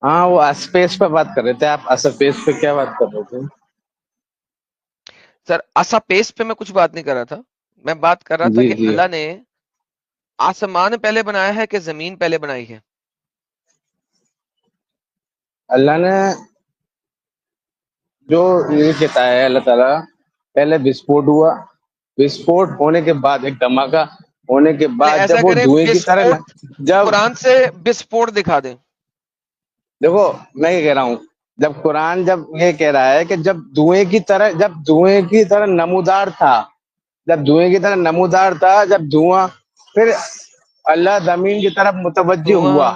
हाँ, वो स्पेस पे बात कर रहे थे आप। स्पेस पे क्या बात कर रहे थे? सर असा पेस पे मैं कुछ बात नहीं कर रहा था। मैं बात कर रहा था जी कि जी। अल्लाह ने आसमान पहले बनाया है कि जमीन पहले बनाई है। अल्लाह ने जो ये कहता है, अल्लाह ताला, पहले विस्फोट हुआ, विस्फोट होने के बाद एक धमाका होने के पहले बाद ऐसा जब वो करें, धुएं की तरह विस्फोट जब कुरान से विस्फोट दिखा दें। देखो, मैं ये कह रहा हूँ, जब कुरान जब ये कह रहा है कि जब धुएं की तरह नमूदार था, जब धुएं की तरह नमूदार था, जब धुआं, फिर अल्लाह जमीन की तरफ मुतवज्जि हुआ।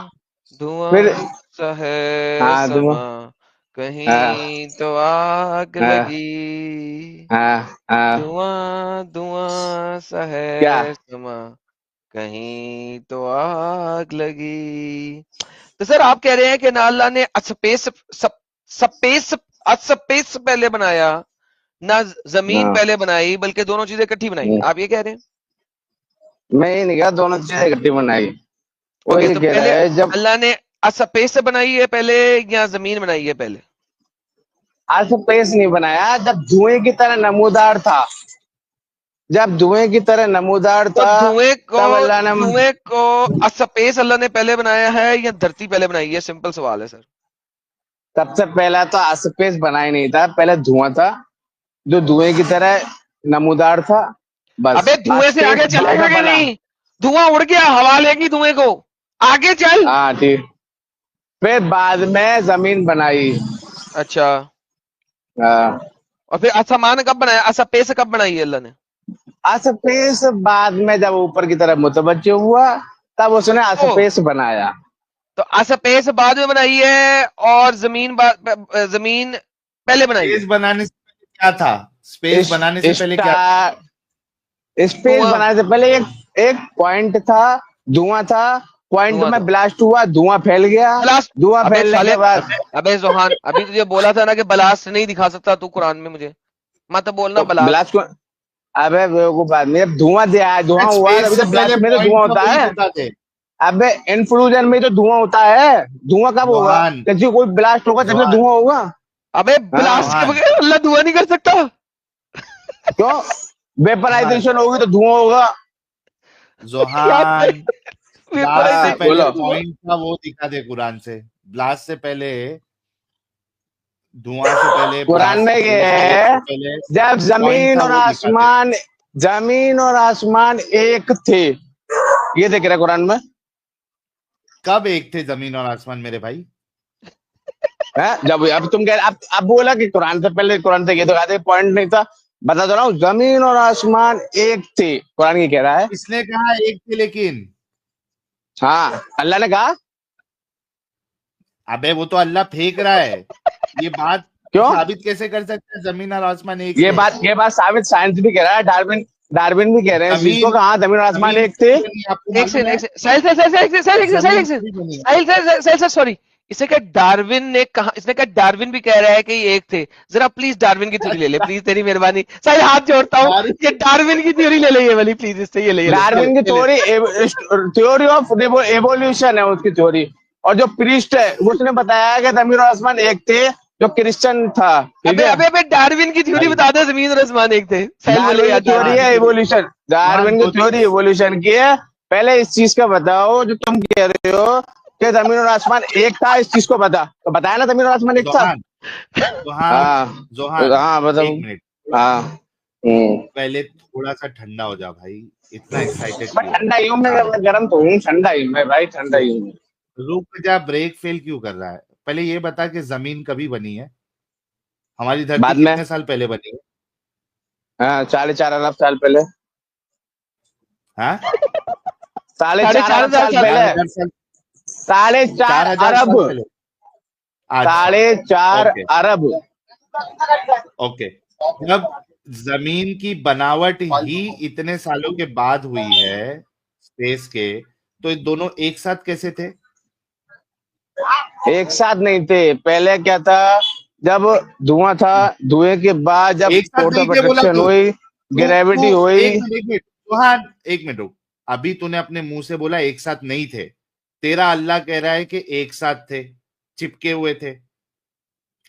धुआं फिर धुआं सा है हाँ धुआं। समा, हाँ कहीं तो आग हाँ लगी। हाँ हाँ। धुआं धुआं सा क्या? है समा, कहीं तो आग लगी। तो सर आप कह रहे हैं कि ना अल्लाह ने स्पेस स्पेस स्पेस पहले बनाया, ना जमीन हाँ। पहले बनाई, बल्कि दोनों चीजें इकट्ठी बनाई, हम्म। आप ये कह रहे हैं? मैं ये नहीं कहा दोनों चीजें इकट्ठी बनाई। वो ओके, ये तो कह पहले रहा है जब अल्लाह ने स्पेस बनाई है पहले या जमीन बनाई है पहले? आज पेस नहीं बनाया, जब धुएं की तरह नमूदार था, जब धुएं की तरह नमूदार तो था, तब अल्लाह ने। धुएं को स्पेस अल्लाह ने पहले बनाया है या धरती पहले बनाई है? सिंपल सवाल है सर। सबसे पहला तो स्पेस बनाया नहीं था, पहले धुआं था जो धुएं की तरह नमूदार था। बस अबे धुएं से स्पेस आगे बाद चलेगा में कि बना। नहीं? धुआं उड़ गया, हवा लेगी धुएं को, आगे चल। हाँ ठीक। फिर बाद में जमीन बनाई। अच्छा, हाँ। और फिर असमान कब बनाया, स्पेस कब बनाई है अल्लाह ने? स्पेस बाद में जब ऊपर की तरफ मुतवज्जि हुआ, तब उसने ओ, स्पेस बनाया। तो स्पेस बाद में बनाई है और जमीन पहले बनाई है। स्पेस बनाने से पहले क्या था? स्पेस इस बनाने से पहले क्या था? स्टार स्पेस धुआं बनाने से पहले एक एक पॉइंट था, धुआं था। पॉइंट धुआं था। में ब्लास्ट हुआ, धुआं फैल गया। ब्लास्ट? धुआं अबे फैलने साले, के बाद अबे जोहान, अभी तुझे बोला था ना कि ब्लास्ट नहीं दिखा सकता तू कुरान में मुझे, मत बोलना तो ब्लास्ट। ब्लास्ट को, अबे बेवकूफ आदमी, अब धुआं दिया है, धुआं हुआ है, स्पेस अभी से तो पहले ब्लास्ट में तो पॉइंट धुआं था, होता वही है। बता दे। अबे इन्फ्लूजन में तो धुआं होता है। धुआं कब होगा? जोहान, जब कोई ब्लास्ट होगा तब तो जोहान, धुआं होगा। अबे हाँ। ब्लास्ट के जोहान, बगैर अल्लाह धुआं नहीं कर सकता। क्यों? जोहान, वेपराइजेशन होगी तो धुआं होगा। यार जोहान। ब्लास्ट से हाँ वेपराइजेशन पहले से बोलो। धुआं। पॉइंट था, वो दिखा दे कुरान से। ब्लास्ट से पहले, धुआं से पहले, कुरान ब्लास्ट में से ये पहले, स्पेस से है, पहले जब पॉइंट जमीन था, और वो दिखा दे। आसमान, जमीन और आसमान एक थे, ये देख रहे कुरान में कब एक थे जमीन और आसमान मेरे भाई? है। जब अब तुम कह अब बोला कि कुरान से पहले, कुरान से ये तो कहते पॉइंट नहीं था। बता तो रहा हूँ, जमीन और आसमान एक थे, कुरान ये कह रहा है। किसने कहा एक थे लेकिन? हाँ, अल्लाह ने कहा। अबे वो तो अल्लाह फेंक रहा है। ये बात क्यों? साबित कैसे कर सकता है जमीन और आसमान एक थे? ये बात साबित साइंस भी कह रहा है, डार्विन, डार्विन भी कह रहे हैं इस चीज को जमीन कि हाँ, जमीन और आसमान जमीन एक थे। कभी बनी, आपको एक मालूम सेकंड, है? एक सेकंड, साहिल सर, साहिल सर, एक सेकंड, साहिल, एक सेकंड, साहिल, जमीन एक सेकंड, कभी बनी है? साहिल सर, साहिल सर, सॉरी। इसने कहा डार्विन ने कहा, इसने कहा डार्विन भी कह रहा है कि ये एक थे। जरा प्लीज डार्विन की थ्योरी ले ले, प्लीज, तेरी मेहरबानी साहिल, हाथ जोड़ता हूँ। यार, ये डार्विन की थ्योरी ले ले, ये वाली प्लीज, इससे ये ले, ये ले, डार्विन की ये ले। थ्योरी, थ्योरी ऑफ एवोल्यूशन है उसकी थ्योरी। और जो प्रीस्ट है उसने बताया कि जमीन और आसमान एक थे, जो क्रिश्चियन था। ठीक अबे है। अबे अबे, डार्विन की थ्योरी भाई, बता दे, जमीन और आसमान एक थे। साहिल बोले डार्विन की यार थ्योरी डार्विन जोहान, की है थ्योरी। एवोल्यूशन, जोहान डार्विन की दो थ्योरी चीज। एवोल्यूशन की है। पहले इस चीज का बताओ जो तुम कह रहे हो कि जमीन और आसमान एक था, इस चीज को बता, तो बताया ना जमीन और आसमान एक था। जोहान, जोहान, हाँ। जोहान, हाँ बताओ। एक मिनट। हाँ। पहले थोड़ा सा ठंडा हो जा भाई। इतना एक्साइटेड मैं क्यों है? ठंडा ही हूँ, शांत। मैं गर्म तो हूँ, ठंडा ही हूँ मैं भाई, ठंडा ही हूँ। रुक जा, ब्रेक फेल क्यों कर रहा है? पहले ये बता कि जमीन कभी बनी है? हमारी धरती बाद में। कितने साल पहले बनी है? हाँ, 4.5 अरब साल पहले। हाँ, साढ़े साढ़े चार चार अरब हजार साल साल पहले। 4,000 साल? साढ़े चार 4,000 साल अरब पहले? अच्छा, साढ़े चार ओके, अरब ओके। जब जमीन की बनावट ही इतने सालों के बाद हुई है, स्पेस के, तो ये दोनों एक साथ कैसे थे? एक साथ नहीं थे। पहले क्या था, जब धुआं था, धुएं के बाद जब एक साथ फोर्स नहीं ऑफ थे बोला अट्रैक्शन तू? हुई, तू ग्रेविटी तू हुई। एक मिनट जोहान, एक मिनट रुक। अभी तूने अपने मुंह से बोला एक साथ नहीं थे। तेरा अल्लाह कह रहा है कि एक साथ थे। चिपके हुए थे।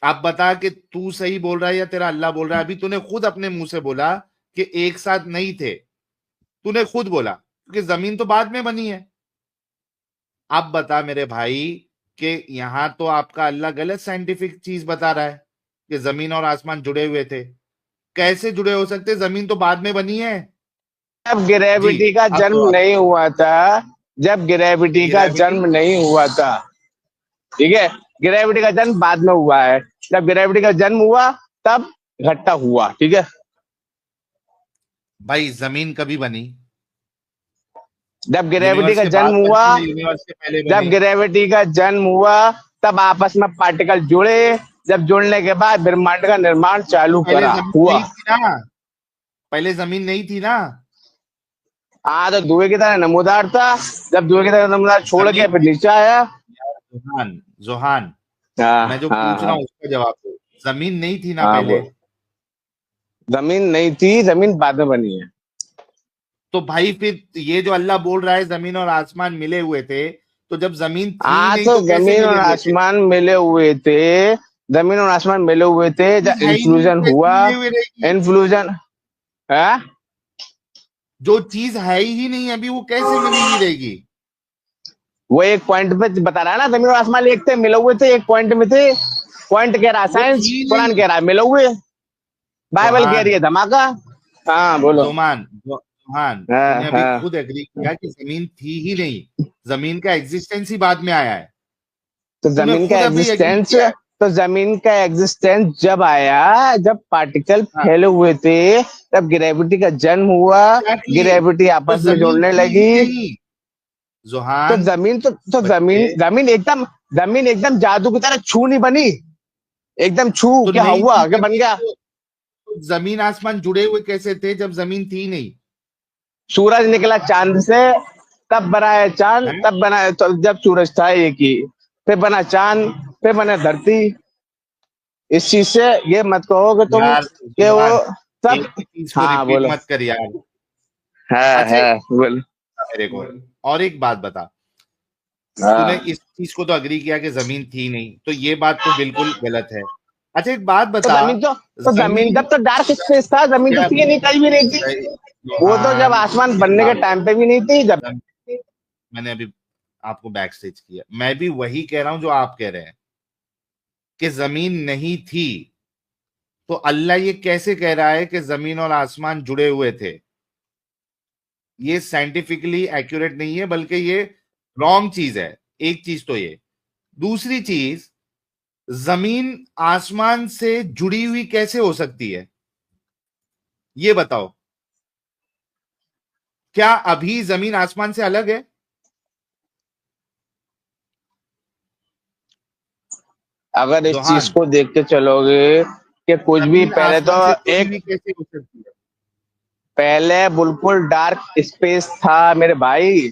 आप बता कि तू सही बोल रहा है या तेरा अल्लाह बोल रहा है। अभी तूने खुद अपने मुंह से बोला कि एक साथ नहीं थे, तूने खुद बोला, क्योंकि जमीन तो बाद में बनी है। अब बता मेरे भाई कि यहां तो आपका अल्लाह गलत साइंटिफिक चीज बता रहा है कि जमीन और आसमान जुड़े हुए थे। कैसे जुड़े हो सकते? जमीन तो बाद में बनी है। जब जी, ग्रेविटी का अब जन्म जवाब। नहीं हुआ था, जब ग्रेविटी का ग्रेविटी जन्म नहीं हुआ था, ठीक है, ग्रेविटी का जन्म बाद में हुआ है। जब ग्रेविटी का जन्म हुआ तब इकट्ठा हुआ, ठीक है। भाई, जमीन कभी बनी? जब ग्रेविटी यूनिवर्स का के जन्म बाद हुआ, बनी या यूनिवर्स के पहले जब बनी? ग्रेविटी का जन्म हुआ तब आपस में पार्टिकल जुड़े, जब जुड़ने के बाद ब्रह्मांड का निर्माण चालू पहले करा जमीन हुआ। नहीं थी ना? पहले जमीन नहीं थी ना? हाँ, तो धुएं की तरह नमूदार था। जब धुएं की तरह नमूदार छोड़ के जमीन फिर नहीं नीचे आया। यार, जोहान, जोहान, हाँ मैं जो हाँ पूछ रहा हाँ हूँ उसका जवाब दो। जमीन नहीं थी ना हाँ, पहले? बोल। जमीन नहीं थी, जमीन बाद में बनी है। तो भाई फिर ये जो अल्लाह बोल रहा है जमीन और आसमान मिले हुए थे, तो जब जमीन थी ही हाँ, नहीं तो तो कैसे जमीन मिले और हुए थे? आसमान मिले हुए थे। जमीन और आसमान मिले हुए थे चीज जब है ही नहीं, इन्फ्लूजन कैसे हुआ। मिले हुए रहेगी? इन्फ्लूजन है। जो चीज है ही नहीं अभी, वो कैसे मिली हुई रहेगी? वो एक पॉइंट पे बता रहा है ना, जमीन और आसमान एक थे, मिले हुए थे, एक पॉइंट में थे। पॉइंट कह रहा है वो साइंस, थी कुरान नहीं। कह रहा है मिले हुए, बाइबल कह जोहान, रही है धमाका। हाँ बोलो। जोहान, हाँ तूने अभी हाँ, खुद एग्री किया कि जमीन थी ही नहीं। जमीन का एग्जिस्टेंस ही बाद में आया है। तो तूने जमीन का खुद अभी एग्री एग्जिस्टेंस, किया है। तो जमीन का एग्जिस्टेंस जब आया, जब पार्टिकल हाँ, फैले हुए थे, तब ग्रेविटी का जन्म हुआ। एग्जैक्टली। ग्रेविटी तो आपस में जमीन जोड़ने थी ही लगी। नहीं। तो जोहान, जमीन तो बच्चे, जमीन एकदम जादू की तरह छू नहीं बनी। एकदम छू तो क्या नहीं हुआ, थी क्या बन जमीन गया। तो जमीन आसमान जुड़े हुए कैसे थे जब जमीन थी नहीं? सूरज निकला चांद से, तब बना है चांद, है तब बना है, तो जब सूरज था एक ही, फिर बना चांद, फिर बना धरती। इस चीज से ये मत कहो कि तुम यार कि वो जोहान, सब। एक ही चीज को हाँ रिपीट बोलो। मत कर यार। अच्छा, है बोलो। मेरे को और एक बात बता। तूने हाँ, इस चीज को तो अग्री किया कि जमीन थी नहीं, तो ये बात तो बिल्कुल गलत है। अच्छा, एक बात तो बता। जमीन जमीन जब तो डार्क स्पेस था, जमीन तो क्या? थी नहीं, कहीं भी नहीं थी। वो तो जब जोहान, आसमान एक बनने के बात, टाइम पे भी नहीं थी जब। मैंने अभी आपको बैक स्टेज किया, मैं भी वही कह रहा हूं जो आप कह रहे हैं कि जमीन नहीं थी। तो अल्लाह ये कैसे कह रहा है कि जमीन और आसमान जुड़े हुए थे? ये साइंटिफिकली एक्यूरेट नहीं है, बल्कि ये रॉन्ग चीज है। एक चीज तो ये, दूसरी चीज, जमीन आसमान से जुड़ी हुई कैसे हो सकती है? ये बताओ। क्या अभी जमीन आसमान से अलग है? अगर इस चीज जोहान, को देखते चलोगे कि कुछ भी जमीन पहले तो आसमान से जुड़ी एक, हुई कैसे हो सकती है? पहले बिल्कुल डार्क स्पेस था मेरे भाई।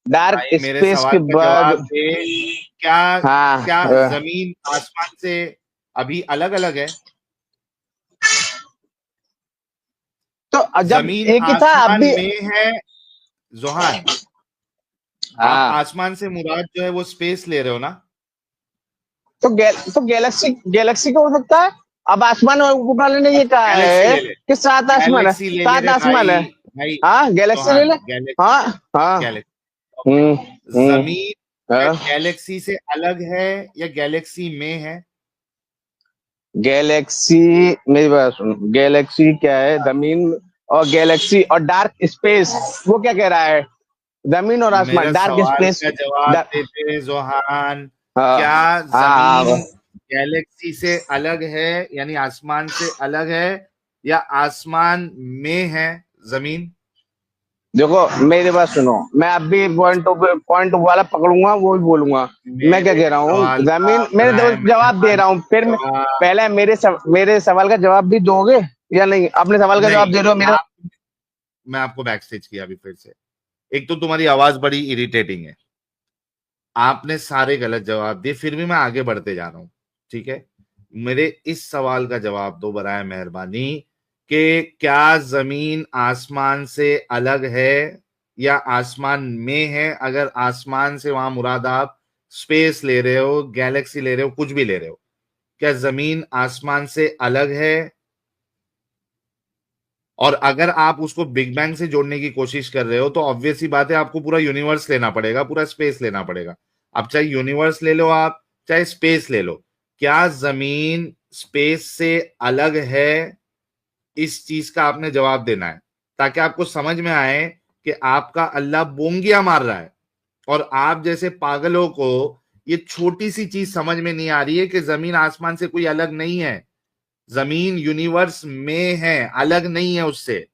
डार्क भाई मेरे स्पेस सवाल के का बाद। जवाब दे। क्या हाँ क्या जमीन आसमान से अभी अलग अलग है? तो जब जमीन एक ही था अब आसमान भी। में है। जोहान, आप हाँ, आसमान से मुराद जो है वो स्पेस ले रहे हो ना? तो गैलेक्सी गैलेक्सी का हो सकता है। अब आसमान वाले ने ये अच्छा, कहा गैलेक्सी है ले ले। कि सात आसमान है, गैलेक्सी ले ले सात रे आसमान भाई। है। भाई हाँ, गैलेक्सी ले जोहान, ले। गैलेक्सी, हाँ हाँ। Galaxy, okay. हम्म हम्म। जमीन क्या हाँ। गैलेक्सी से अलग है या गैलेक्सी में है? गैलेक्सी, मेरी बात सुनो, गैलेक्सी क्या है, जमीन और गैलेक्सी और डार्क स्पेस, वो क्या कह रहा है, जमीन और आसमान, मेरा डार्क सवाल स्पेस। का जवाब देते जोहान। हाँ क्या हाँ जमीन हाँ। गैलेक्सी से अलग है, यानी आसमान से अलग है, या आसमान में है जमीन? देखो मेरी बात सुनो, मैं अब भी पॉइंट वाला पकड़ूंगा, वो भी बोलूंगा। मैं क्या मेरे कह रहा हूँ, सवाल का जमीन, मैंने बराए जवाब दे मेहरबानी रहा हूँ, फिर जवाब। पहले मेरे सवाल का जवाब भी दोगे या नहीं? अपने सवाल का नहीं, जवाब दे रहे हो मेरा। आप, मैं आपको बैक स्टेज किया अभी फिर से। एक तो तुम्हारी आवाज बड़ी इरिटेटिंग है, आपने सारे गलत जवाब दिए, फिर भी मैं आगे बढ़ते जा रहा हूं। ठीक है, मेरे इस सवाल का जवाब दो बराए मेहरबानी कि क्या जमीन आसमान से अलग है या आसमान में है? अगर आसमान से वहां मुराद आप स्पेस ले रहे हो, गैलेक्सी ले रहे हो, कुछ भी ले रहे हो, क्या जमीन आसमान से अलग है? और अगर आप उसको बिग बैंग से जोड़ने की कोशिश कर रहे हो तो ऑब्वियस ही बात है, आपको पूरा यूनिवर्स लेना पड़ेगा, पूरा स्पेस लेना पड़ेगा। अब चाहे यूनिवर्स ले लो आप, चाहे स्पेस ले लो, क्या जमीन स्पेस से अलग है? इस चीज का आपने जवाब देना है, ताकि आपको समझ में आए कि आपका अल्लाह बोंगिया मार रहा है और आप जैसे पागलों को ये छोटी सी चीज समझ में नहीं आ रही है कि जमीन आसमान से कोई अलग नहीं है। जमीन यूनिवर्स में है, अलग नहीं है उससे।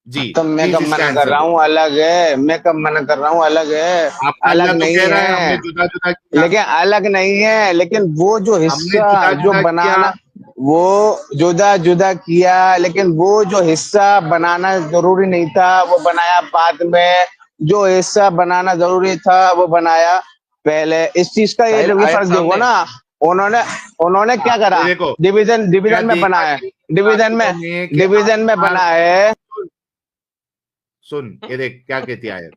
जी तो मैं प्लीज कब इसका मना कर आंसर रहा दो। हूँ अलग है, मैं कब मना कर रहा हूँ अलग है, आपका अलग अल्लाह तो नहीं कह रहा है हमने है, जुदा जुदा किया, लेकिन अलग नहीं है, लेकिन वो जो हमने हिस्सा जुदा जो जुदा किया। बनाना, वो जुदा जुदा किया, लेकिन वो जो हिस्सा बनाना जरूरी नहीं था वो बनाया बाद में, जो हिस्सा बनाना जरूरी था वो बनाया पहले। इस चीज का साहिल ये आयत फर्क देखो सामने है। ना, उन्होंने उन्होंने क्या ये करा, देखो, डिवीजन क्या डिवीजन में देखा बना है, कि डिवीजन में ने कि डिवीजन में आसमान, बना है। सुन ये देख क्या कहती है आयत।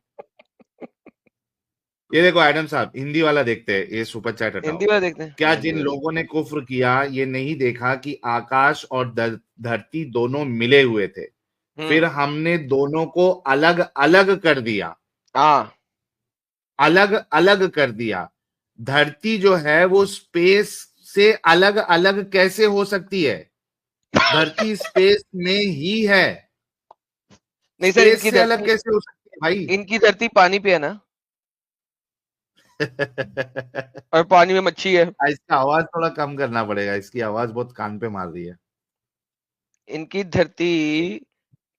ये देखो एडम साहब, हिंदी वाला देखते हैं, ये सुपर चैट हटाओ। हिंदी वाला देखते हैं, क्या हिंदी जिन वाला लोगों ने कुफ्र किया ये नहीं देखा कि आकाश और धरती दोनों मिले हुए थे, फिर हमने दोनों को अलग अलग कर दिया, हाँ अलग अलग कर दिया। धरती जो है वो स्पेस से अलग अलग कैसे हो सकती है? धरती स्पेस में ही है, नहीं सर, स्पेस से अलग कैसे हो सकती है भाई? इनकी धरती पानी पे है ना, और पानी में मच्छी है। इसका आवाज थोड़ा कम करना पड़ेगा, इसकी आवाज बहुत कान पे मार रही है। इनकी धरती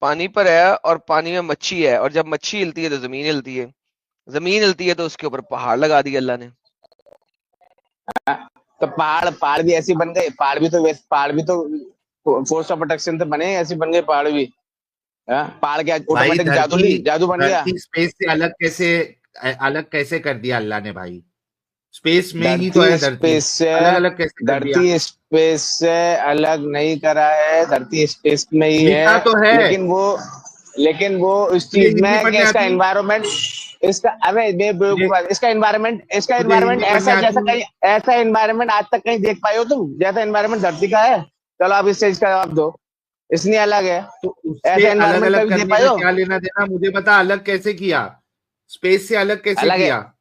पानी पर है और पानी में मच्छी है, और जब मच्छी हिलती है तो जमीन हिलती है, जमीन हिलती है तो उसके ऊपर पहाड़ लगा दिया अल्लाह ने। तो पहाड़ पहाड़ भी ऐसी बन गए, पहाड़ भी तो फोर्स ऑफ प्रोटेक्शन से बने, ऐसी बन गए पहाड़ भी। हाँ? पहाड़ क्या भाई ऑटोमेटिक जादू बन गया? धरती स्पेस से अलग कैसे कर दिया अल्लाह ने भाई? स्पेस में ही तो है धरती धरती, स्पेस से अलग अलग कैसे कर दिया? अलग नहीं करा है, धरती स्पेस में ही लिखा है। तो है। लेकिन वो इस तुझे चीज हिंदी में कि पढ़ने इसका आती? एनवायरमेंट, इसका अरे तुझे इसका तुझे एनवायरमेंट हिंदी पढ़ने ऐसा जैसा आती? कहीं ऐसा एनवायरनमेंट आज तक कहीं देख पाए हो तुम, जैसा एनवायरनमेंट धरती का है? चलो आप इस चीज का जवाब दो, इसलिए अलग है। तो उससे ऐसा अलग एनवायरनमेंट अलग कभी देख करने पाए का हो? क्या लेना देना, मुझे बता। अलग कैसे किया? स्पेस से अलग कैसे अलग है, किया?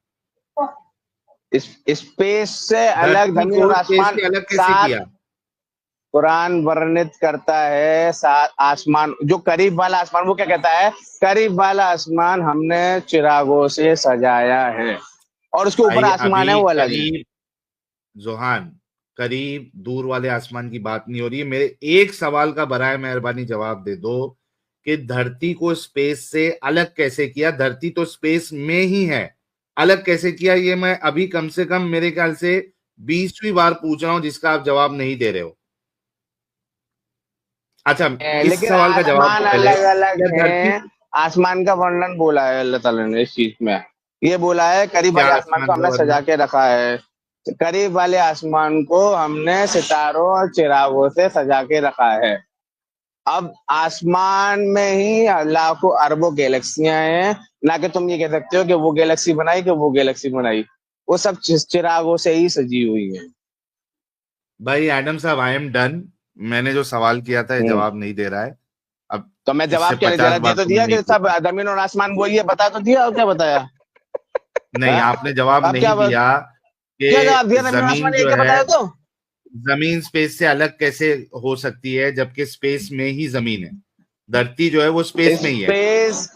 स्पेस से अलग धरती जमीन और को स्पेस आसमान से अलग कैसे सात। किया? कुरान वर्णित करता है सात आसमान, जो करीब वाला आसमान, वो क्या कहता है, करीब वाला आसमान हमने चिरागों से सजाया है, और उसके ऊपर भाई आसमान है अभी वो अलग है। करीब, जोहान, करीब दूर वाले आसमान की बात नहीं हो रही है। मेरे एक सवाल का बराए मेहरबानी जवाब दे दो कि धरती को स्पेस से अलग कैसे किया? धरती तो स्पेस में ही है, अलग कैसे किया? ये मैं अभी कम से कम मेरे ख्याल से 20वीं बार पूछ रहा हूं जिसका आप जवाब नहीं दे रहे हो। अच्छा, इस लेकिन सवाल का जवाब आसमान दो पहले, अलग अलग क्या धरती, है। आसमान का वर्णन बोला है अल्लाह ताला ने इस चीज में, ये बोला है करीब क्या वाले आसमान को आसमान का हमने सजा वर्णन? के रखा है, करीब वाले आसमान को हमने सितारों और चिरागों से सजा के रखा है। अब आसमान में ही लाखों अरबों गैलेक्सियां हैं, ना कि तुम ये कह सकते हो कि वो गैलेक्सी बनाई कि वो गैलेक्सी बनाई, वो सब चिरागों से ही सजी हुई है। भाई एडम साहब, आई एम डन। मैंने जो सवाल किया था ये हम्म। जवाब नहीं दे रहा है। अब तो मैं इससे जवाब क्या 50 दे बार तो तो मैं दिया नहीं कि सब पूछूंगा। जमीन और आसमान वही है, बता तो दिया, और क्या बताया? नहीं, हाँ? आपने जवाब अब नहीं दिया क्या जवाब कि दिया, जमीन और जमीन आसमान एक जो क्या है, बताया तो? जमीन स्पेस से अलग कैसे हो सकती है जबकि स्पेस में ही जमीन है? धरती जो है वो स्पेस में ही है। स्पेस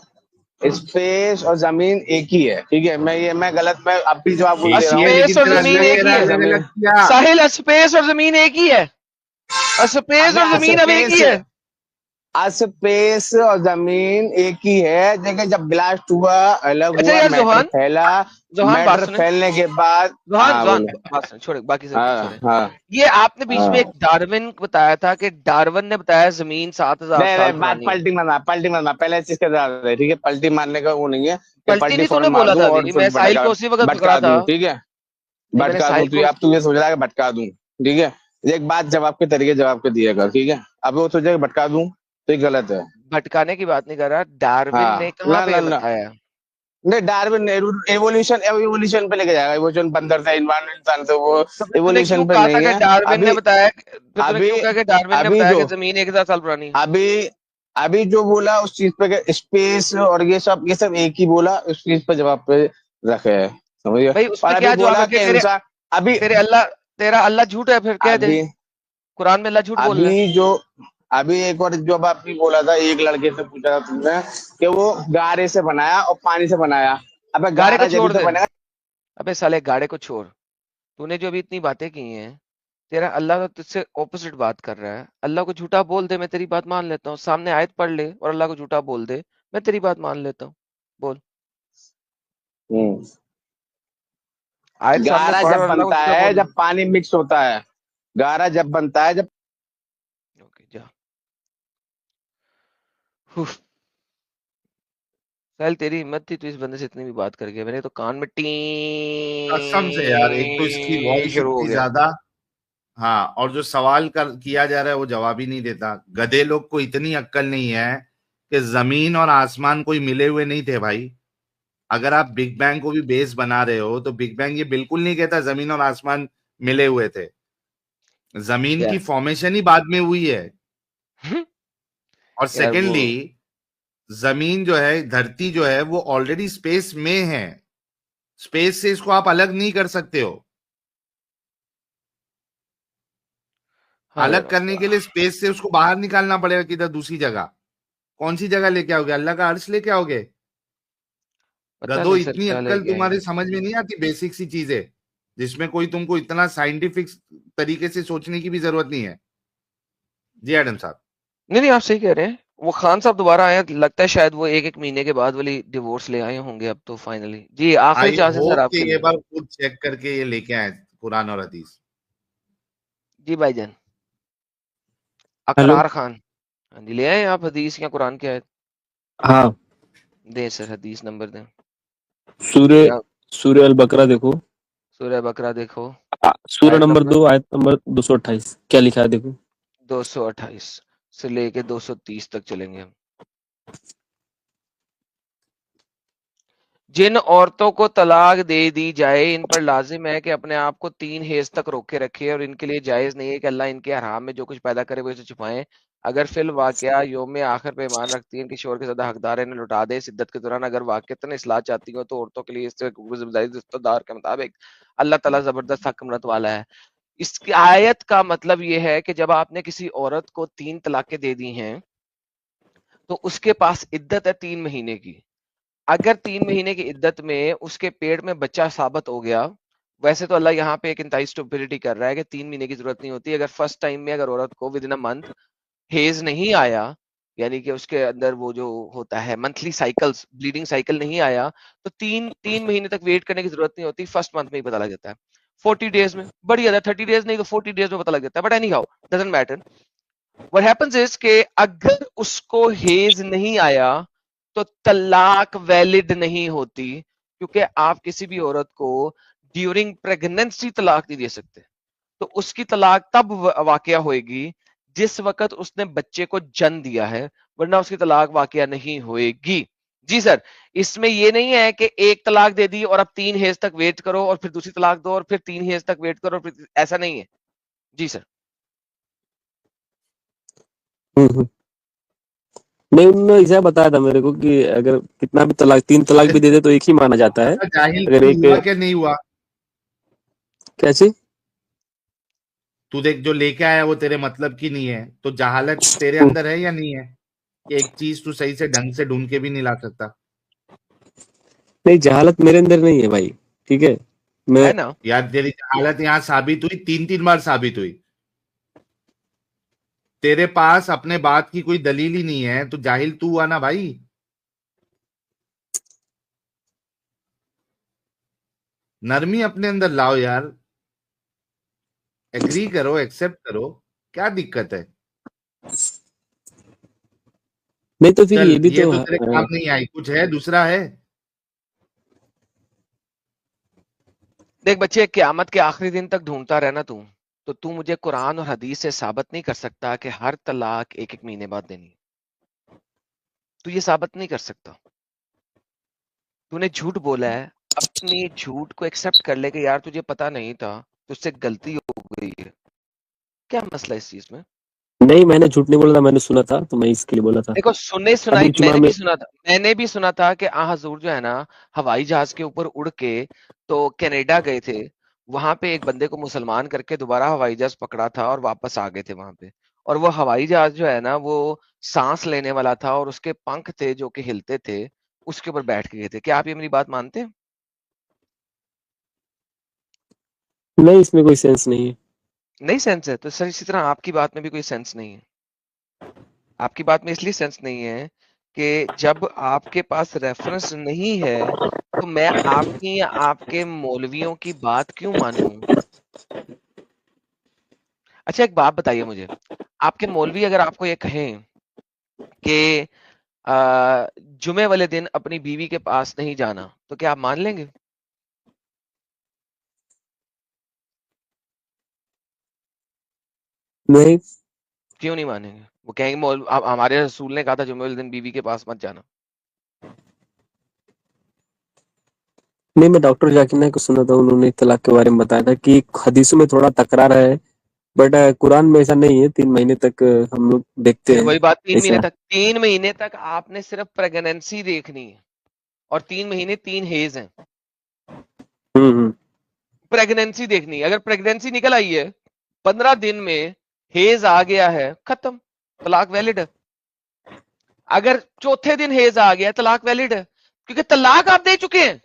स्पेस और जमीन एक ही है, ठीक है? मैं गलत, मैं अब भी जवाब बोल दे एक रहा ही है, हूँ। स्पेस लेकिन और फिर जमीन अल्लाह एक कह ही रहा है है अलग जमीन, अलग किया। साहिल, स्पेस और जमीन एक ही है, स्पेस और जमीन अब एक ही है। स्पेस और जमीन एक ही है, देखिए जब ब्लास्ट हुआ अलग अच्छा हुआ, यार, मैटर फैला, जोहान बात मैटर सुने, फैलने के बाद। जोहान हाँ बात बोलो। बात सुने, छोड़े बाकी सब हाँ छोड़े। हाँ ये आपने बीच में हाँ। एक डार्विन बताया था कि डार्विन ने बताया जमीन 7,000 नहीं साल नहीं, बात पुरानी है। पलटी मत मार, पहले इस चीज का जवाब दे, ठीक है? पलटी मारने का वो नहीं है कि पलटी पलटी नहीं फौरन तूने मार बोला दूं था और अभी, फिर मैं साहिल को उसी वक्त पकड़ा भटका था। दूं, ठीक है? नहीं, मैंने भटका दूं साहिल तो को, अब तू ये सोच रहा है कि भटका दूं, ठीक है? एक बात जवाब के तरीके जवाब के दिया कर, ठीक है? अब वो सोचे भटका दूं तो ये गलत है। भटकाने की बात नहीं कर रहा, डार्विन ने हाँ, कहाँ ना पे ना ये ना, बताया? नहीं, डार्विन एवोल्यूशन एवोल्यूशन पे लेके जाएगा, एवोल्यूशन बंदर से इंसान से, वो तो फिर तूने क्यों एवोल्यूशन पे कहा था नहीं कि है। डार्विन ने अभी बताया, फिर तूने अभी क्यों कहा कि डार्विन ने अभी बताया जो कि जमीन 1,000 साल पुरानी है? अभी अभी जो बोला उस चीज पे, स्पेस और ये सब एक ही बोला, उस चीज पे जवाब पे रखे है, समझिए। भाई उस और पे अभी क्या जवाब बोला है कि कि इंसान, अभी तेरे अल्लाह, तेरा अल्लाह झूठ है, फिर क्या अभी जाए? कुरान में अल्लाह झूठ बोल रहा है। अभी जो अभी एक और जो बात भी बोला था, एक लड़के से पूछा था तुमने कि वो गारे से बनाया और पानी से बनाया। अबे गाड़े को गारा जब छोड़ तो दे, बनेगा। अबे साले गाड़े को छोड़। तूने जो अभी इतनी बातें की हैं, तेरा अल्लाह तो तुझसे ऑपोजिट बात कर रहा है। अल्लाह को झूठा बोल दे, मैं तेरी बात मान लेता हूँ। सामने आयत पढ़ ले और अल्लाह को झूठा बोल दे, मैं तेरी बात मान लेता हूँ। बोल, हम्म। आयत सामने गारा पढ़ जब और अल्लाह को बनता झूठा है बोल दे। जब पानी मिक्स होता है। गारा जब बनता है जब ओके जा। हुफ, साल तेरी हिम्मत थी तू इस बंदे से इतनी भी बात कर गया, मेरे तो कान में टी कसम से यार, एक तो इसकी वॉइस शुरू हो इतनी गया। ज्यादा। हाँ, और जो सवाल किया जा रहा है वो जवाब ही नहीं देता। गधे लोग को इतनी अक्ल नहीं है कि जमीन और आसमान कोई मिले हुए नहीं थे भाई। अगर आप बिग बैंग को भी बेस बना रहे हो तो बिग बैंग ये बिल्कुल नहीं कहता जमीन और आसमान मिले हुए थे। जमीन क्या? की फॉर्मेशन ही बाद में हुई है। और यार वो, सेकेंडली, जमीन जो है, धरती जो है, वो ऑलरेडी स्पेस में है। स्पेस से इसको आप अलग नहीं कर सकते हो। हाँ अलग यार, करने के लिए स्पेस से उसको बाहर निकालना पड़ेगा किधर, दूसरी जगह। कौन सी जगह लेके आओगे? अल्लाह का अर्श लेके आओगे? पता गधो, नहीं सर इतनी क्या अक्ल लेके तुम्हारी आएंगे। समझ में नहीं आती? बेसिक सी चीजें जिसमें कोई तुमको इतना साइंटिफिक तरीके से सोचने की भी जरूरत नहीं है। जी एडम साहब। नहीं नहीं, आप सही कह रहे हैं। वो खान साहब दोबारा आए, लगता है शायद वो एक एक महीने के बाद वाली डिवोर्स ले आए होंगे अब तो फाइनली। जी आखिरी आई चांस है सर होप आपके कि ये लिए। बार खुद चेक करके ये लेके आए कुरान और हदीस। जी भाईजान, हेलो। अकरार खान। हाँ जी, ले आए आप हदीस या कुरान की आयत? हाँ, दें सर, हदीस नंबर दें। सूर्य या सूर्य अल बकरा देखो। सूरह बकरा देखो, सूर्य आयत नंबर नंबर 2 आयत नंबर 228 क्या लिखा है देखो। 228 से लेके 230 तक चलेंगे हम। जिन औरतों को तलाक दे दी जाए, इन पर लाजिम है कि अपने आप को 3 हेज तक रोके रखे, और इनके लिए जायज नहीं है कि अल्लाह इनके हराम में जो कुछ पैदा करे वो इसे छुपाएं। अगर फिल वाकया योम आखिर पे ईमान रखती है, इनके शोर के ज्यादा हकदार है, इन्हें लुटा दे। इस इद्दत के दौरान अगर वाकईतन इस्लाह चाहती हो तो औरतों के लिए इससे जिम्मेदारी रिश्तेदार के मुताबिक अल्लाह ताला जबरदस्त हकमत वाला है। इसकी आयत का मतलब यह है कि जब आपने किसी औरत को 3 तलाकें दे दी हैं तो उसके पास इद्दत है 3 महीने की। अगर 3 महीने की इद्दत में उसके पेट में बच्चा साबित हो गया, वैसे तो अल्लाह यहाँ पे एक इंतहाई स्टुपिडिटी कर रहा है कि 3 महीने की जरूरत नहीं होती। अगर फर्स्ट टाइम में अगर औरत को with in a month hedge नहीं आया, यानी कि उसके अंदर वो जो होता है मंथली साइकिल्स, ब्लीडिंग साइकिल नहीं आया, तो 3 महीने तक वेट करने की जरूरत नहीं होती, फर्स्ट मंथ में ही पता लग जाता है। 40 डेज में, बड़ी ज्यादा 30 डेज नहीं तो 40 डेज में पता लग जाता है। But any how, doesn't matter. What happens is के अगर उसको हेज नहीं आया तो तलाक वैलिड नहीं होती, क्योंकि आप किसी भी औरत को ड्यूरिंग प्रेगनेंसी तलाक नहीं दे सकते। तो उसकी तलाक तब वाकया होएगी जिस वक्त उसने बच्चे को जन्म दिया है, वरना उसकी तलाक वाकया नहीं होएगी। जी सर, इसमें ये नहीं है कि एक तलाक दे दी और अब 3 हेज तक वेट करो और फिर दूसरी तलाक दो और फिर 3 हेज तक वेट करो, फिर ऐसा नहीं है। जी सर। हम्म। नहीं, उन्होंने ऐसा बताया था मेरे को कि अगर कितना भी तलाक 3 तलाक भी दे दे तो एक ही माना जाता है। जाहिल अगर तू एक हुआ क्या नहीं हुआ? कैसे? तू देख, जो लेके आया वो तेरे मतलब की नहीं है, तो जहालत तेरे हम्म, अंदर है या नहीं है कि एक चीज तू सही से ढंग से ढूंढ के भी नहीं ला सकता? नहीं, जहालत मेरे अंदर नहीं है भाई। ठीक है, मैं है ना? यार तेरी जहालत यहाँ साबित हुई, 3 3 बार साबित हुई। तेरे पास अपने बात की कोई दलील ही नहीं है, तो जाहिल तू हुआ ना भाई। नरमी अपने अंदर लाओ यार, एग्री करो, एक्सेप्ट करो, क्या दिक्कत है? नहीं तो फिर चल, ये भी ये तो तो तेरे काम नहीं आई, कुछ है दूसरा है? देख बच्चे, क़यामत के आखिरी दिन तक ढूंढता रहना तू, तो तू मुझे कुरान और हदीस से साबित नहीं कर सकता कि हर तलाक 1 1 महीने बाद देनी है। तू ये साबित नहीं कर सकता। तूने झूठ बोला है, अपनी झूठ को एक्सेप्ट कर ले कि यार तुझे पता नहीं था, तुझसे गलती हो गई है। क्या मसला है इस चीज में? नहीं, मैंने झूठ नहीं बोला था, मैंने सुना था तो मैं इसके लिए बोला था। देखो, सुने सुनाई अभी जुमा मैंने में भी सुना था, मैंने भी सुना था कि हजूर जो है ना हवाई जहाज के ऊपर उड़ के तो कनाडा गए थे, वहां पे एक बंदे को मुसलमान करके दोबारा हवाई जहाज पकड़ा था और वापस आ गए थे वहां पे। और वो हवाई जहाज जो है ना वो सांस लेने वाला था और उसके पंख थे जो कि हिलते थे, उसके ऊपर बैठ के गए थे। क्या आप ये मेरी बात मानते हैं? नहीं, इसमें कोई सेंस नहीं है। नहीं सेंस है तो सर इसी तरह आपकी बात में भी कोई सेंस नहीं है। आपकी बात में इसलिए सेंस नहीं है कि जब आपके पास रेफरेंस नहीं है तो मैं आपकी या आपके मौलवियों की बात क्यों मानूं? अच्छा एक बात बताइए मुझे, आपके मौलवी अगर आपको ये कहें कि जुमे वाले दिन अपनी बीवी के पास नहीं जाना, तो क्या आप मान लेंगे? नहीं क्यों नहीं मानेंगे? वो कहेंगे हमारे रसूल ने कहा था जुमे वाले दिन बीवी के पास मत जाना। नहीं, मैं डॉक्टर जाकिर नाइक को सुना था, उन्होंने तलाक के बारे में बताया था कि हदीसों में थोड़ा तकरार है, बट कुरान में ऐसा नहीं है। 3 महीने तक हम लोग देखते फिर हैं वही बात, 3 महीने ऐसा। तक, 3 महीने तक आपने सिर्फ प्रेगनेंसी देखनी है और 3 महीने 3 हेज हैं। हम्म। प्रेगनेंसी देखनी है, अगर प्रेगनेंसी निकल आई है 15 दिन में, हेज आ गया है, खत्म, तलाक वैलिड है। अगर चौथे दिन हेज आ गया, तलाक वैलिड है, क्योंकि तलाक आप दे चुके हैं।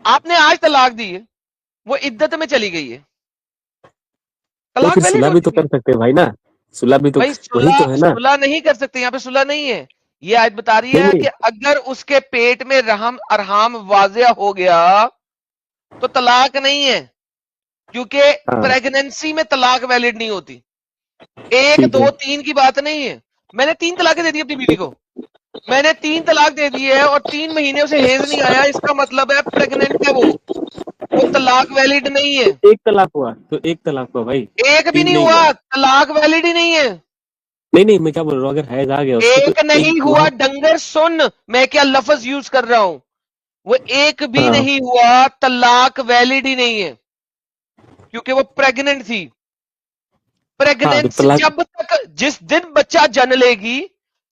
आपने आज तलाक दी है, वो इद्दत में चली गई है, तो तलाक फिर वैलिड सुलह हो भी तो चुकी है। कर सकते हैं भाई ना, सुलह भी तो भाई वही सुलह तो है ना। सुलह नहीं कर सकते, यहाँ पे सुलह नहीं है। ये आयत बता रही नहीं है नहीं। कि अगर उसके पेट में रहम अरहाम वाजिया हो गया तो तलाक नहीं है, क्योंकि हाँ प्रेगनेंसी में तलाक वैलिड नहीं होती। 1 ठीक 2 है। 3 की बात नहीं है। मैंने 3 तलाकें दे दी अपनी बीवी को, मैंने 3 तलाक दे दी है और 3 महीने उसे हेज नहीं आया, इसका मतलब है प्रेग्नेंट है वो तलाक वैलिड नहीं है। एक तलाक हुआ तो एक तलाक हुआ भाई, एक भी 3 नहीं नहीं हुआ, हुआ। तलाक वैलिड ही नहीं है। नहीं नहीं, मैं क्या बोल रहा हूँ, अगर हैज आ गया उसको तो एक नहीं एक हुआ, वहां। डंगर सुन मैं क्या लफ्ज यूज कर रहा हूं, वो एक भी हाँ नहीं हुआ, तलाक वैलिड ही नहीं है, क्योंकि वो प्रेग्नेंट थी। हाँ, तो प्रेगनेंसी तलाक। जब तक, जिस दिन बच्चा जन्म लेगी,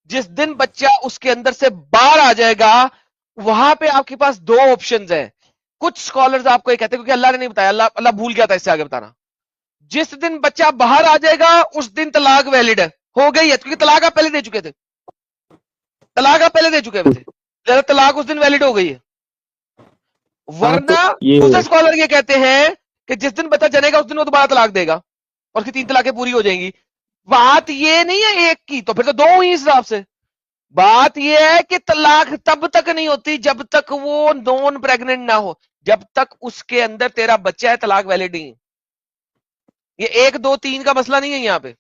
जिस दिन बच्चा उसके अंदर से बाहर आ जाएगा, वहां पे आपके पास 2 ऑप्शंस हैं। कुछ स्कॉलर्स आपको ये कहते हैं, क्योंकि अल्लाह ने नहीं बताया, अल्लाह अल्लाह भूल गया था इससे आगे बताना। जिस दिन बच्चा बाहर आ जाएगा उस दिन तलाक वैलिड है, हो गई है, क्योंकि तलाक आप पहले दे चुके थे, तलाक आप पहले दे चुके थे, जरा तलाक उस दिन वैलिड हो गई है। हाँ तो वरना ये दूसरे स्कॉलर ये कहते हैं कि जिस दिन बच्चा जनेगा उस दिन वो दोबारा तलाक देगा और उसकी 3 तलाकें पूरी हो जाएंगी। बात ये नहीं है एक की, तो फिर तो 2 हुई इस हिसाब से। बात ये है कि तलाक तब तक नहीं होती जब तक वो नॉन प्रेग्नेंट ना हो, जब तक उसके अंदर तेरा बच्चा है तलाक वैलिड नहीं है। ये 1 2 3 का मसला नहीं है यहां पे।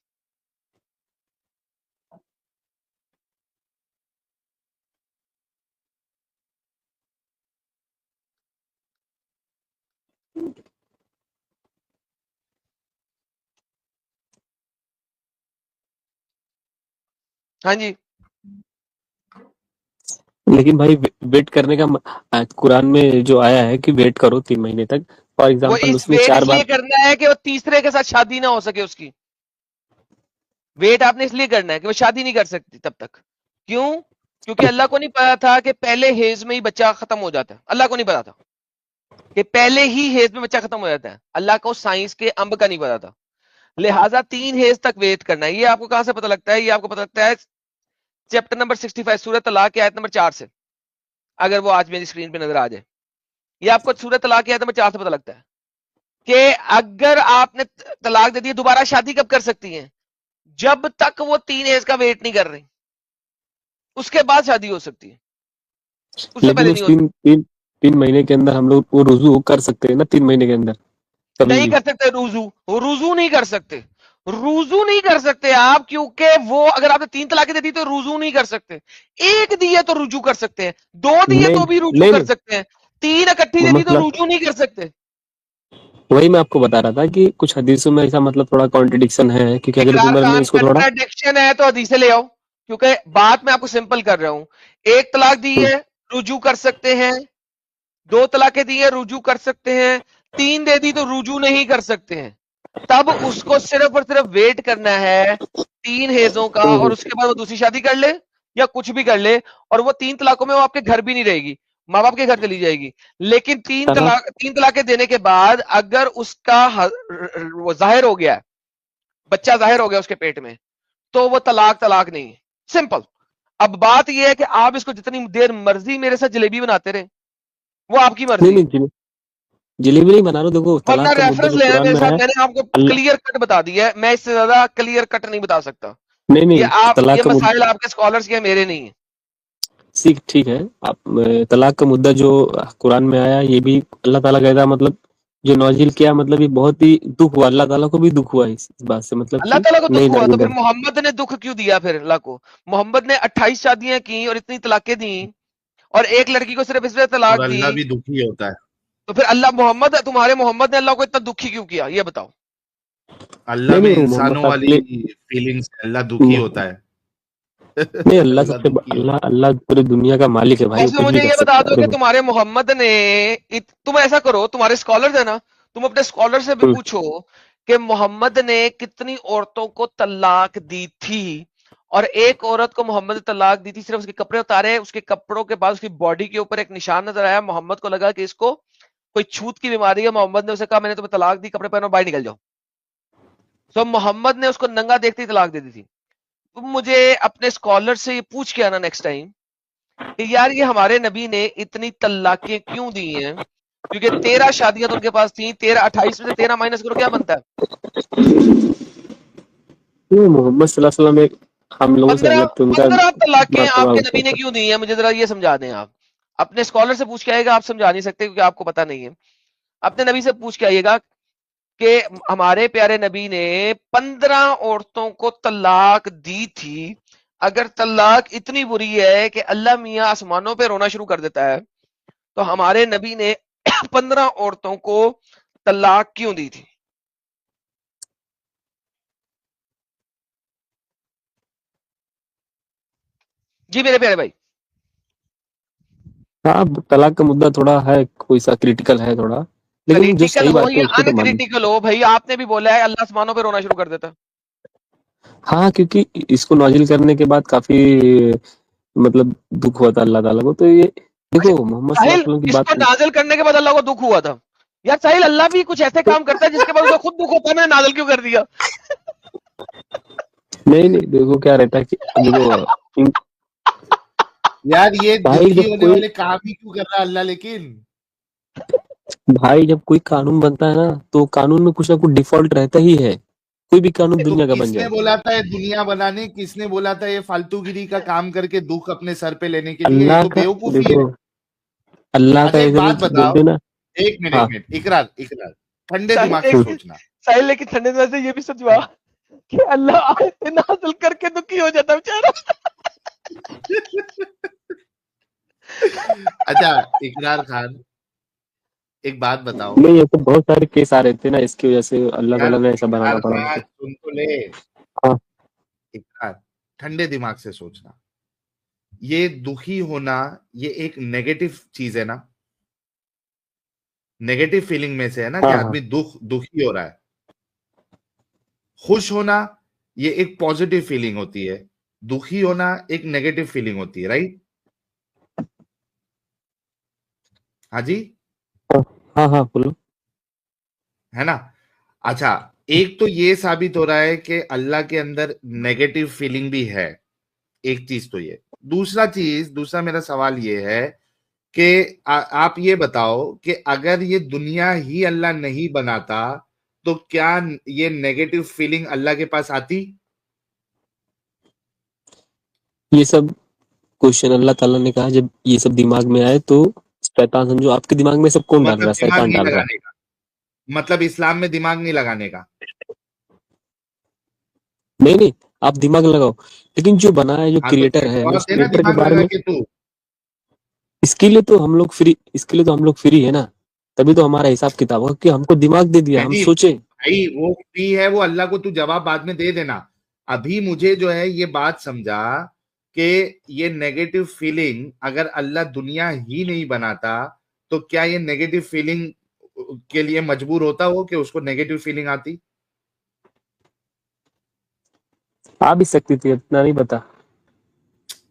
हाँ जी, लेकिन भाई वेट करने का कुरान में जो आया है कि वेट करो 3 महीने तक, फॉर वो एग्जांपल इस उसमें वेट 4 बार। इसलिए करना है कि वो तीसरे के साथ शादी ना हो सके उसकी। वेट आपने इसलिए करना है कि वो शादी नहीं कर सकती तब तक। क्यों? क्योंकि अल्लाह को नहीं पता था कि पहले हेज में ही बच्चा खत्म हो जाता है। अल्लाह को नहीं पता था कि पहले ही हेज में बच्चा खत्म हो जाता है। अल्लाह को साइंस के अंब का नहीं पता था, लिहाजा 3 हेज तक वेट करना है। ये आपको कहां से पता लगता है? ये आपको पता लगता है चैप्टर नंबर 65 सूरत तलाक की आयत नंबर 4 से। अगर वो आज मेरी स्क्रीन पे नजर आ जाए, ये आपको सूरत तलाक की आयत नंबर 4 से पता लगता है कि अगर आपने तलाक दे दी, दोबारा शादी कब कर सकती हैं? जब तक वो 3 एज का वेट नहीं कर रही, उसके बाद शादी हो सकती है, उससे लेकिन पहले नहीं उस हो तीन सकती। तीन 3 महीने के अंदर हम लोग वो रुजू कर सकते हैं ना, 3 महीने के अंदर कभी नहीं भी। कर सकते रुजू, रुजू नहीं कर सकते, रुजू नहीं कर सकते आप, क्योंकि वो अगर आपने 3 तलाकें दे दी तो रुजू नहीं कर सकते। 1 दिए तो रुजू कर सकते हैं, 2 दिए नहीं तो भी रुजू नहीं कर नहीं, सकते हैं, 3 इकट्ठी वो दे दी तो मसला रुजू नहीं कर सकते। वही मैं आपको बता रहा था कि कुछ हदीसों में ऐसा मतलब थोड़ा कॉन्ट्रडिक्शन है, क्योंकि अगर इकरार उमर में खान इसको थोड़ा। कंट्राडिक्शन है तो हदीसे ले आओ, क्योंकि बात मैं आपको सिंपल कर रहा हूं। 1 तलाक दी है, रुजू कर सकते हैं, 2 तलाकें दी है रुजू कर सकते हैं, 3 दे दी तो रुजू नहीं कर सकते हैं। तब उसको सिर्फ और सिर्फ वेट करना है 3 हेजों का, और उसके बाद वो दूसरी शादी कर ले या कुछ भी कर ले, और वो 3 तलाकों में वो आपके घर भी नहीं रहेगी, माँ बाप के घर चली जाएगी। लेकिन 3 तलाकें देने के बाद अगर उसका वो जाहिर हो गया, बच्चा जाहिर हो गया उसके पेट में, तो वो तलाक नहीं है। सिंपल। अब बात यह है कि आप इसको जितनी देर मर्जी मेरे साथ जलेबी बनाते रहे, वो आपकी नहीं मर्जी है। नहीं, जलेबी नहीं बना रहा हूँ। देखो अपना तलाक का मुद्दा रेफरेंस जो लेना कुरान मेरे में साथ, है, मैंने आपको अल्लाह क्लियर कट बता दिया है, मैं इससे ज्यादा क्लियर कट नहीं बता सकता। नहीं ये नहीं, तलाक ये का मुद्दा मसाइल आपके स्कॉलर्स के, मेरे नहीं है। ठीक है। आप तलाक का मुद्दा जो कुरान में आया, ये भी अल्लाह ताला कहता, मतलब जो नौजिल किया, मतलब ये बहुत ही दुख हुआ, अल्लाह ताला को भी दुख हुआ इस बात से, मतलब अल्लाह कि ताला को दुख नहीं हुआ लाएंगे तो फिर दर। मोहम्मद ने दुख क्यों दिया? फिर अल्लाह को, मोहम्मद ने 28 शादियां की और इतनी तलाकें दी, और एक लड़की को सिर्फ इसलिए तलाक और दी, अल्लाह भी दुखी होता है। तो फिर तुम्हारे मोहम्मद ने अल्लाह को इतना दुखी क्यों किया? ये बताओ। अल्लाह नहीं में नहीं, वो मोहम्मद इंसानों साहब के वाली लिए फीलिंग्स है, अल्लाह दुखी होता है। नहीं, अल्लाह अल्लाह सबसे दुखी होता अल्लाह अल्लाह पूरी दुनिया का मालिक है भाई, वो वैसे कुछ भी मुझे कर ये बता सकता है। दो कि देखो तुम्हारे मोहम्मद ने तुम ऐसा करो, तुम्हारे स्कॉलर्स है ना, तुम अपने स्कॉलर से भी हम्म, पूछो कि मोहम्मद ने कितनी औरतों को तलाक दी थी, और एक औरत को मोहम्मद ने तलाक दी थी, सिर्फ उसके कपड़े उतारे, उसके कपड़ों के बाद उसकी बॉडी के ऊपर एक निशान नजर आया, मोहम्मद को लगा कि इसको कोई छूत की बीमारी है, मोहम्मद ने उसे कहा मैंने तुम्हें तलाक दी, कपड़े पहनो, बाहर निकल जाओ। तो मोहम्मद ने उसको नंगा देखते ही तलाक दे दी थी। तुम मुझे अपने स्कॉलर से ये पूछ के आना नेक्स्ट टाइम कि यार ये हमारे नबी ने इतनी तलाकें क्यों दी हैं, क्योंकि 13 शादियां तो उनके पास थी, 13 28 में से 13 माइनस करो, क्या बनता है? वो मोहम्मद सल्लल्लाहु अलैहि वसल्लम एक हम लोगों से 15 अलग थे, उनका 15 तलाकें मर्तबा आपके ऊपर नबी ने था। क्यों दी हैं? मुझे जरा ये समझा दें आप। अपने स्कॉलर से पूछ के आएगा, आप समझा नहीं सकते क्योंकि आपको पता नहीं है। अपने नबी से पूछ के आइएगा कि हमारे प्यारे नबी ने 15 औरतों को तलाक दी थी। अगर तलाक इतनी बुरी है कि अल्लाह मियां आसमानों पे रोना शुरू कर देता है, तो हमारे नबी ने 15 औरतों को तलाक क्यों दी थी? जी मेरे प्यारे भाई। हाँ, तलाक का मुद्दा थोड़ा है, कोई सा क्रिटिकल है थोड़ा, लेकिन जो क्रिटिकल सही हो बात है या उसको तो मान। अनक्रिटिकल हो भाई, आपने भी बोला है अल्लाह आसमानों पे रोना शुरू कर देता। हाँ, क्योंकि इसको नाजिल करने के बाद काफी मतलब दुख हुआ था अल्लाह ताला को, तो ये अच्छा, देखो मोहम्मद सल्लल्लाहु साहिल, अलैहि वसल्लम की इसको बात। नाजिल करने के बाद अल्लाह को दुख हुआ था? यार साहिल, अल्लाह भी कुछ ऐसे काम करता है जिसके बाद उसे खुद दुख होता है, मैंने नाजिल क्यों कर दिया? नहीं नहीं, देखो क्या रहता है कि देखो यार ये भाई दुखी जब होने कोई वाले काम ही क्यों कर रहा है अल्लाह? लेकिन भाई जब कोई कानून बनता है ना, तो कानून में कुछ ना कुछ डिफॉल्ट रहता ही है, कोई भी कानून तो दुनिया का बन किसने जाए। बोला था ये दुनिया बनाने? किसने बोला था ये फालतूगिरी का काम करके दुख अपने सर पे लेने के लिए? ये अल्लाह तो का बेवकूफी है। देखो, अल्लाह का अच्छा एक इधर बात बताओ, बोलते ना। हाँ, एक मिनट, इकरार इकरार, ठंडे साहिल दिमाग से लेकिन सोचना। साहिल लेकिन ठंडे दिमाग से ये भी समझवा कि अल्लाह आयत नाजिल करके दुखी हो जाता बेचारा। अच्छा इकरार खान, एक बात बताओ नहीं, ये तो बहुत सारे केस आ रहे थे ना, इसकी वजह से अल्लाह यार। ताला ने ऐसा बनाना इकरार पड़ा खान उनको। सुन तो ले। हाँ इकरार, ठंडे दिमाग से सोचना। ये दुखी होना ये एक नेगेटिव चीज है ना? नेगेटिव फीलिंग में से है ना कि हाँ हाँ, आदमी दुखी हो रहा है। खुश होना ये एक पॉजिटिव फीलिंग होती है, दुखी होना एक नेगेटिव फीलिंग होती है, राइट? हाँ जी, हाँ हाँ हाँ, बोलो। है ना? अच्छा, एक तो ये साबित हो रहा है कि अल्लाह के अंदर नेगेटिव फीलिंग भी है, एक चीज तो ये। दूसरा मेरा सवाल ये है कि आप ये बताओ कि अगर ये दुनिया ही अल्लाह नहीं बनाता तो क्या ये नेगेटिव फीलिंग अल्लाह के पास आती? ये सब क्वेश्चन अल्लाह ताला ने कहा, जब ये सब दिमाग में आए तो शैतान, समझो आपके दिमाग में सब कौन डाल रहा मतलब है? दिमाग शैतान नहीं डाल रहा है। लगाने का, मतलब इस्लाम में दिमाग नहीं लगाने का। नहीं नहीं, आप दिमाग लगाओ, लेकिन जो बना है, जो हाँ तो क्रिएटर फिर है, हमें जवाब उस देना क्रिएटर के दिमाग बारे लगा में, के तू। इसके लिए तो हम लोग फ्री है ना, तभी तो हमारा हिसाब किताब होगा कि हमको दिमाग दे दिया, हम नहीं सोचे। भाई, वो फ्री है, वो अल्लाह को तू जवाब बाद में दे देना। अभी मुझे जो है ये बात समझा कि ये नेगेटिव फीलिंग अगर अल्लाह दुनिया ही नहीं बनाता तो क्या ये नेगेटिव फीलिंग के लिए मजबूर होता हो कि उसको नेगेटिव फीलिंग आती? आ भी सकती थी, इतना नहीं पता।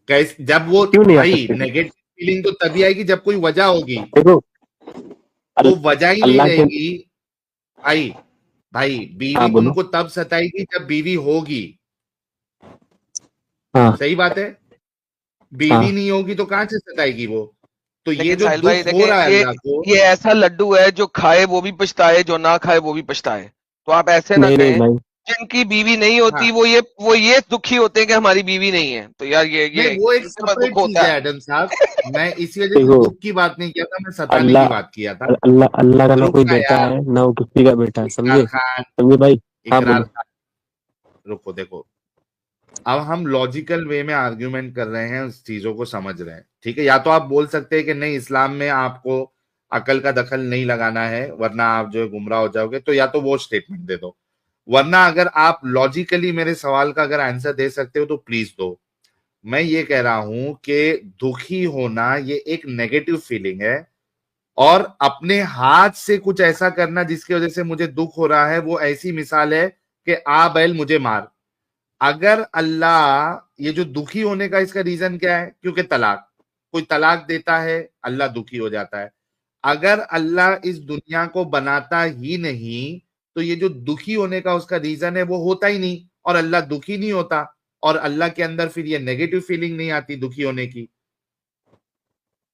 कैसे? जब वो क्यों नहीं आ भाई सकती थी? नेगेटिव फीलिंग तो तभी आएगी जब कोई वजह होगी, देखो, वो वजह ही नहीं अल्लाह के, रहेगी। भाई भाई हाँ बीवी बोलो। तुमको तब सताएगी जब बीवी होगी, हाँ सही बात है। बीवी हाँ, नहीं होगी तो कहां से सताएगी वो? तो ये लेकिन जो साहिल भाई दुख हो देखें, रहा है अल्लाह को, ये ऐसा लड्डू है जो खाए वो भी पछताए, जो ना खाए वो भी पछताए। तो आप ऐसे ना नहीं नहीं कहें, भाई, जिनकी बीवी नहीं होती हाँ वो ये दुखी होते हैं कि हमारी बीवी नहीं है। तो यार नहीं, वो एक इनके पास दुख सेपरेट चीज होता है है। एडम साहब। मैं इसी वजह से देखो, दुख की बात नहीं किया था, मैं सताने की अल्लाह बात किया था। अल्लाह अल्लाह का ना रुक कोई ना बेटा यार। है ना वो किसी का बेटा है, इकरार समझे खान, समझे भाई। हाँ इकरार बोलो। खान, रुको देखो, अब हम लॉजिकल वे में आर्ग्यूमेंट कर रहे हैं, उस चीजों को समझ रहे हैं, ठीक है। या तो आप बोल सकते हैं कि नहीं, इस्लाम में आपको अकल का दखल नहीं लगाना है वरना आप जो है गुमराह हो जाओगे, तो या तो वो स्टेटमेंट दे दो, वरना अगर आप लॉजिकली मेरे सवाल का अगर आंसर दे सकते हो तो प्लीज दो। मैं ये कह रहा हूं कि दुखी होना ये एक नेगेटिव फीलिंग है, और अपने हाथ से कुछ ऐसा करना जिसकी वजह से मुझे दुख हो रहा है, वो ऐसी मिसाल है कि आ बैल मुझे मार। अगर अल्लाह, ये जो दुखी होने का इसका रीजन क्या है? क्योंकि तलाक, कोई तलाक देता है अल्लाह दुखी हो जाता है। अगर अल्लाह इस दुनिया को बनाता ही नहीं तो ये जो दुखी होने का उसका रीजन है वो होता ही नहीं, और अल्लाह दुखी नहीं होता, और अल्लाह के अंदर फिर ये नेगेटिव फीलिंग नहीं आती दुखी होने की।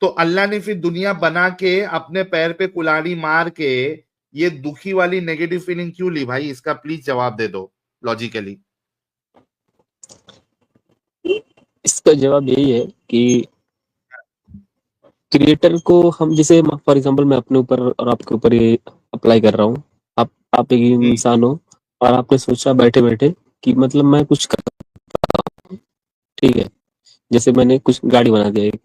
तो अल्लाह ने फिर दुनिया बना के अपने पैर पे कुल्हाड़ी मार के ये दुखी वाली नेगेटिव फीलिंग क्यों ली भाई? इसका प्लीज जवाब दे दो लॉजिकली। इसका जवाब यही है कि क्रिएटर को हम, जैसे फॉर एग्जांपल मैं अपने ऊपर और आपके ऊपर ये अप्लाई कर रहा हूँ। आप एक हम्म इंसान हो और आपने सोचा बैठे बैठे कि मतलब मैं कुछ कर, ठीक है, जैसे मैंने कुछ गाड़ी बना दिया एक,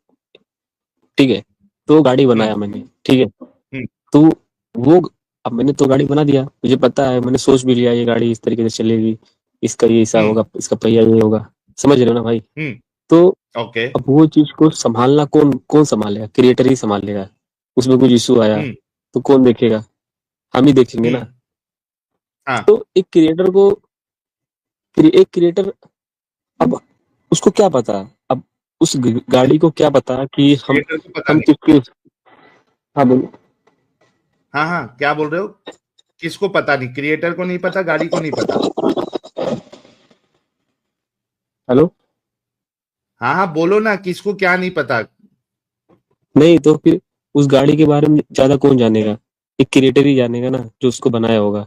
ठीक है, तो गाड़ी बनाया हम्म मैंने, ठीक है, हम्म तो वो, अब मैंने तो गाड़ी बना दिया, मुझे पता है, मैंने सोच भी लिया ये गाड़ी इस तरीके से चलेगी, इसका ये ऐसा हम्म होगा, इसका पहिया ये होगा, समझ रहे हो ना भाई। हम्म तो ओके अब वो चीज को संभालना कौन कौन संभालेगा? क्रिएटर ही संभालेगा। उसमें कुछ इशू आया हम्म तो कौन देखेगा? हम ही देखेंगे ना। हाँ, तो एक क्रिएटर को, एक क्रिएटर, अब उसको क्या पता, अब उस गाड़ी को क्या पता कि क्रिएटर को पता हम नहीं। किसके, हाँ बोलो। हाँ हाँ, क्या बोल रहे हो? किसको पता नहीं? क्रिएटर को नहीं पता, गाड़ी को नहीं पता। हेलो। हाँ हाँ, बोलो ना, किसको क्या नहीं पता? नहीं तो फिर उस गाड़ी के बारे में ज्यादा कौन जानेगा? एक क्रिएटर ही जानेगा ना, जो उसको बनाया होगा।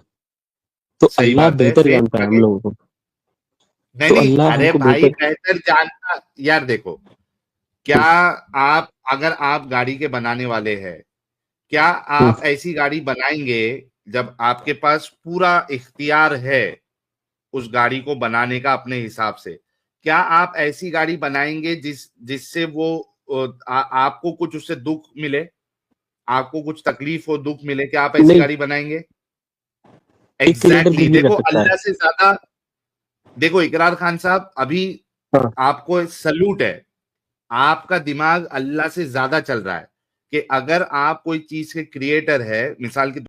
तो सही अल्लाह बात है, बेहतर फिर जानता है हम आगे। लोगों को। नहीं तो नहीं, अल्लाह अरे हमको भाई बेहतर, बेहतर जानता, यार देखो, क्या आप, अगर आप गाड़ी के बनाने वाले हैं, क्या हम्म, आप ऐसी गाड़ी बनाएंगे जब आपके पास पूरा इख्तियार है उस गाड़ी को बनाने का अपने हिसाब से? क्या आप ऐसी गाड़ी बनाएंगे जिससे वो आपको कुछ उससे दुख मिले, आपको कुछ तकलीफ हो, दुख मिले? क्या आप ऐसी नहीं, गाड़ी बनाएंगे? एक क्रिएटर एग्जैक्टली कुछ भी कर देखो, सकता है। अल्लाह से ज्यादा, देखो इकरार खान साहब, अभी हाँ, आपको सल्यूट है, आपका दिमाग अल्लाह से ज्यादा चल रहा है। कि अगर आप कोई चीज के क्रिएटर है, मिसाल के